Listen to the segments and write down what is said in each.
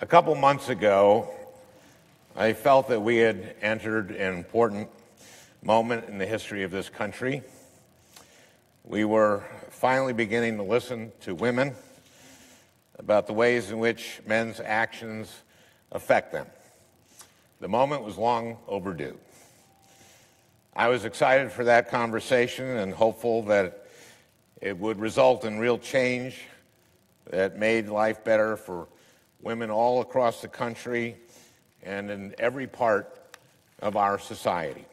A couple months ago, I felt that we had entered an important moment in the history of this country. We were finally beginning to listen to women about the ways in which men's actions affect them. The moment was long overdue. I was excited for that conversation and hopeful that it would result in real change that made life better for women all across the country and in every part of our society.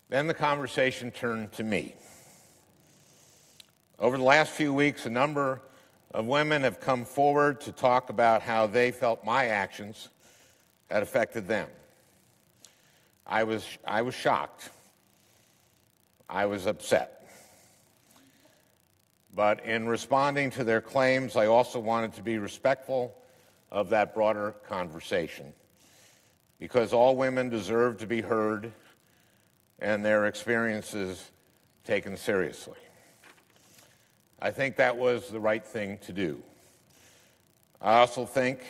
Then the conversation turned to me. Over the last few weeks, a number of women have come forward to talk about how they felt my actions had affected them. I was shocked. I was upset. But in responding to their claims, I also wanted to be respectful of that broader conversation, because all women deserve to be heard and their experiences taken seriously. I think that was the right thing to do. I also think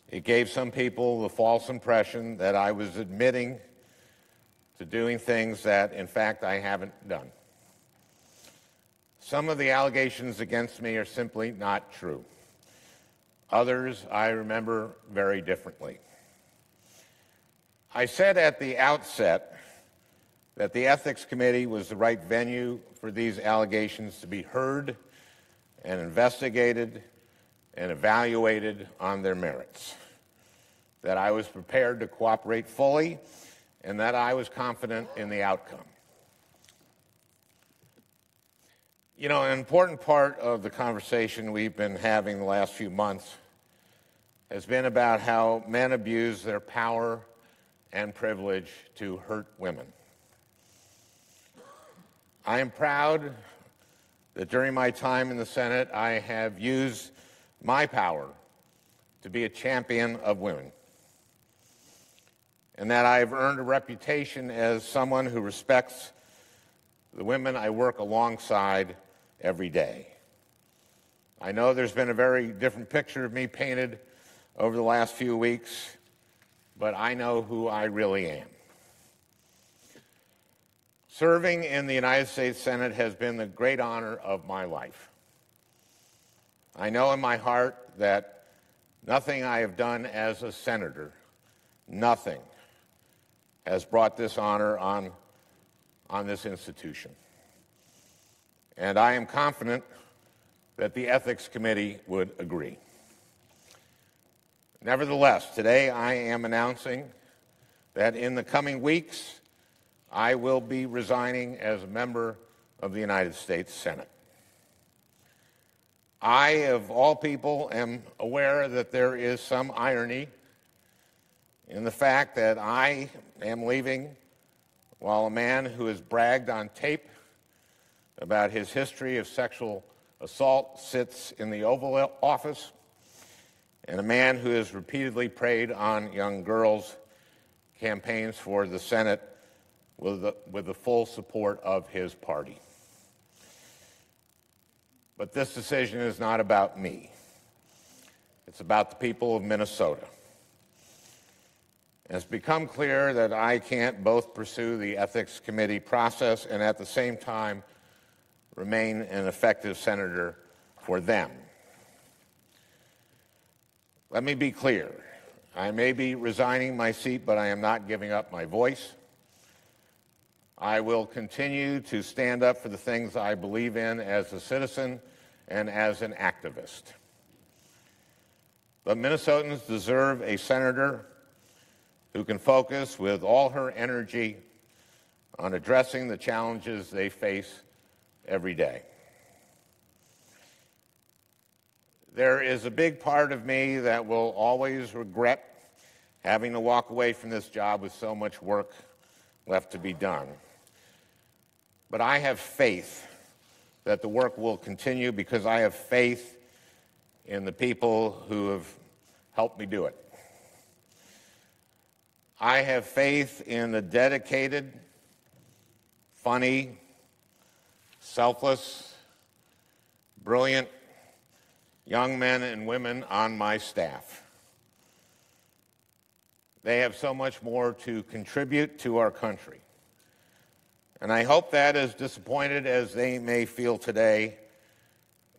it gave some people the false impression that I was admitting to doing things that, in fact, I haven't done. Some of the allegations against me are simply not true. Others I remember very differently. I said at the outset that the Ethics Committee was the right venue for these allegations to be heard and investigated and evaluated on their merits, that I was prepared to cooperate fully, and that I was confident in the outcome. You know, an important part of the conversation we've been having the last few months has been about how men abuse their power and privilege to hurt women. I am proud that during my time in the Senate, I have used my power to be a champion of women, and that I have earned a reputation as someone who respects the women I work alongside every day. I know there's been a very different picture of me painted over the last few weeks, but I know who I really am. Serving in the United States Senate has been the great honor of my life. I know in my heart that nothing I have done as a senator, nothing, has brought this honor on this institution. And I am confident that the Ethics Committee would agree. Nevertheless, today I am announcing that in the coming weeks, I will be resigning as a member of the United States Senate. I, of all people, am aware that there is some irony in the fact that I am leaving while a man who has bragged on tape about his history of sexual assault sits in the Oval Office, and a man who has repeatedly preyed on young girls campaigns for the Senate with the full support of his party. But this decision is not about me. It's about the people of Minnesota. It's become clear that I can't both pursue the Ethics Committee process and at the same time remain an effective senator for them. Let me be clear. I may be resigning my seat, but I am not giving up my voice. I will continue to stand up for the things I believe in as a citizen and as an activist. But Minnesotans deserve a senator who can focus with all her energy on addressing the challenges they face every day. There is a big part of me that will always regret having to walk away from this job with so much work left to be done. But I have faith that the work will continue because I have faith in the people who have helped me do it. I have faith in the dedicated, funny, selfless, brilliant, young men and women on my staff. They have so much more to contribute to our country. And I hope that, as disappointed as they may feel today,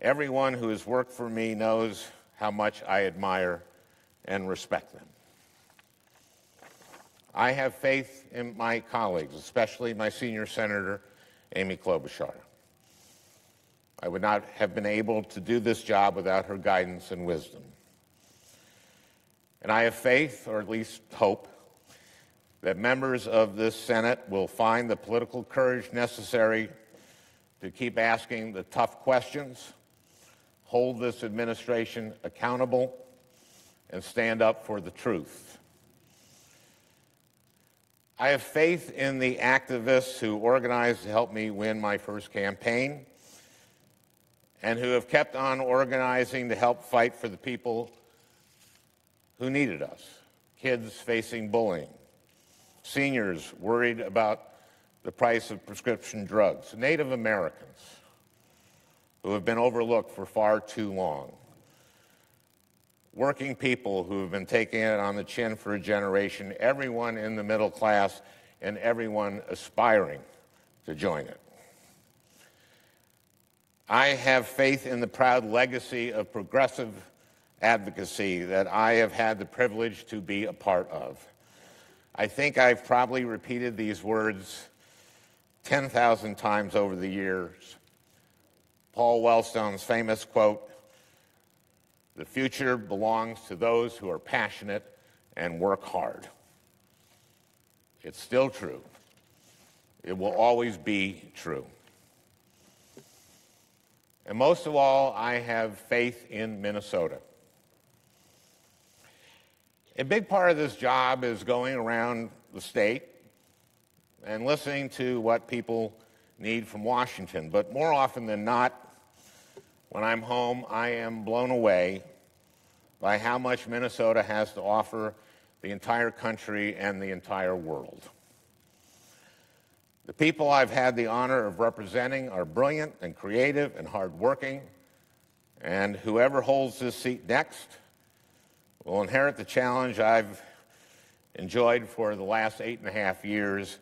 everyone who has worked for me knows how much I admire and respect them. I have faith in my colleagues, especially my senior senator, Amy Klobuchar. I would not have been able to do this job without her guidance and wisdom. And I have faith, or at least hope, that members of this Senate will find the political courage necessary to keep asking the tough questions, hold this administration accountable, and stand up for the truth. I have faith in the activists who organized to help me win my first campaign and who have kept on organizing to help fight for the people who needed us. Kids facing bullying, seniors worried about the price of prescription drugs, Native Americans who have been overlooked for far too long, working people who have been taking it on the chin for a generation, everyone in the middle class, and everyone aspiring to join it. I have faith in the proud legacy of progressive advocacy that I have had the privilege to be a part of. I think I've probably repeated these words 10,000 times over the years. Paul Wellstone's famous quote, "The future belongs to those who are passionate and work hard." It's still true. It will always be true. And most of all, I have faith in Minnesota. A big part of this job is going around the state and listening to what people need from Washington. But more often than not, when I'm home, I am blown away by how much Minnesota has to offer the entire country and the entire world. The people I've had the honor of representing are brilliant and creative and hardworking, and whoever holds this seat next will inherit the challenge I've enjoyed for the last 8.5 years,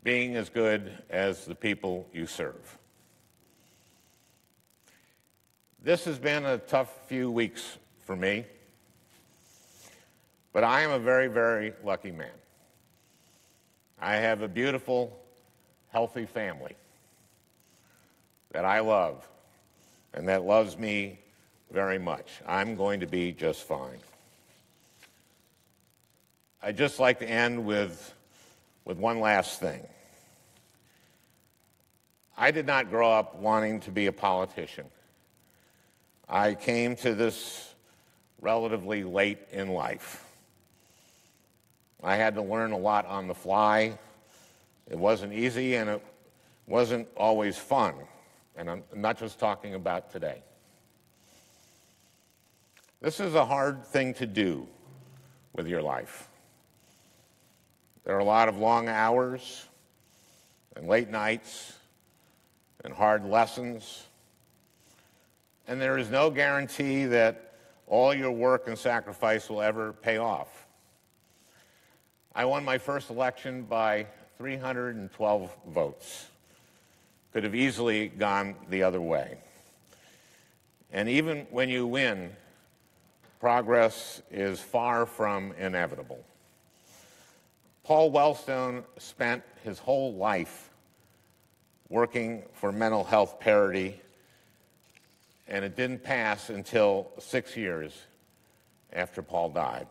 being as good as the people you serve. This has been a tough few weeks for me, but I am a very, very lucky man. I have a beautiful, healthy family that I love and that loves me very much. I'm going to be just fine. I'd just like to end with one last thing. I did not grow up wanting to be a politician. I came to this relatively late in life. I had to learn a lot on the fly. It wasn't easy, and it wasn't always fun. And I'm not just talking about today. This is a hard thing to do with your life. There are a lot of long hours and late nights and hard lessons. And there is no guarantee that all your work and sacrifice will ever pay off. I won my first election by 312 votes. Could have easily gone the other way. And even when you win, progress is far from inevitable. Paul Wellstone spent his whole life working for mental health parity, and it didn't pass until 6 years after Paul died.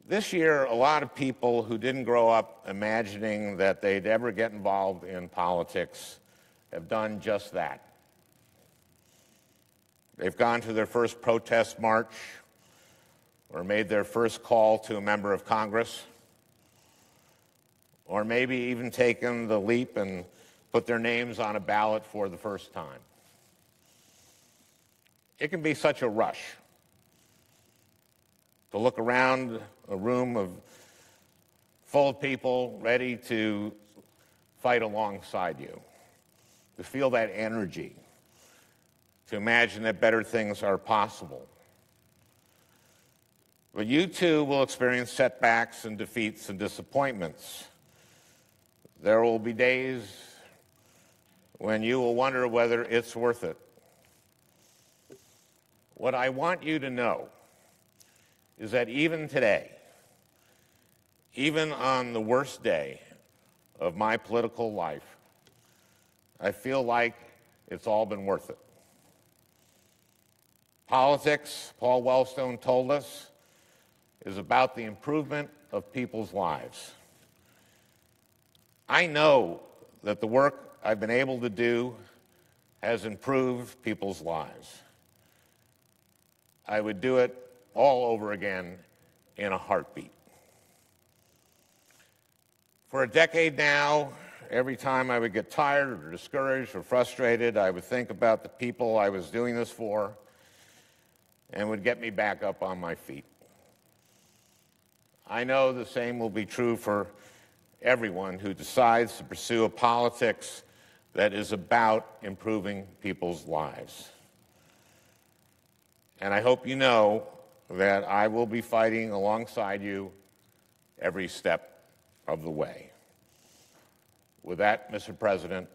This year, a lot of people who didn't grow up imagining that they'd ever get involved in politics have done just that. They've gone to their first protest march or made their first call to a member of Congress, or maybe even taken the leap and put their names on a ballot for the first time. It can be such a rush to look around a room full of people ready to fight alongside you, to feel that energy, to imagine that better things are possible. But you too will experience setbacks and defeats and disappointments. There will be days when you will wonder whether it's worth it. What I want you to know is that even today, even on the worst day of my political life, I feel like it's all been worth it. Politics, Paul Wellstone told us, is about the improvement of people's lives. I know that the work I've been able to do has improved people's lives. I would do it all over again in a heartbeat. For a decade now, every time I would get tired or discouraged or frustrated, I would think about the people I was doing this for and would get me back up on my feet. I know the same will be true for everyone who decides to pursue a politics that is about improving people's lives. And I hope you know that I will be fighting alongside you every step of the way. With that, Mr. President,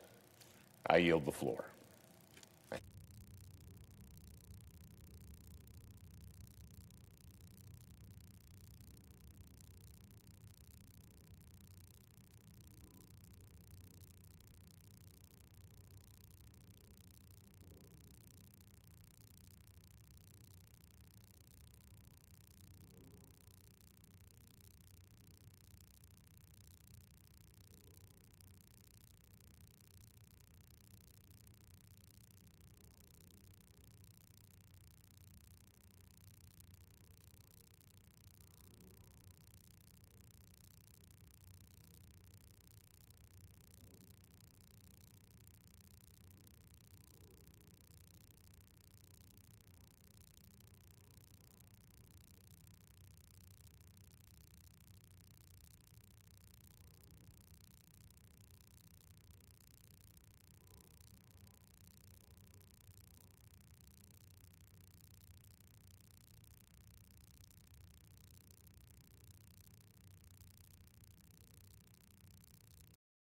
I yield the floor.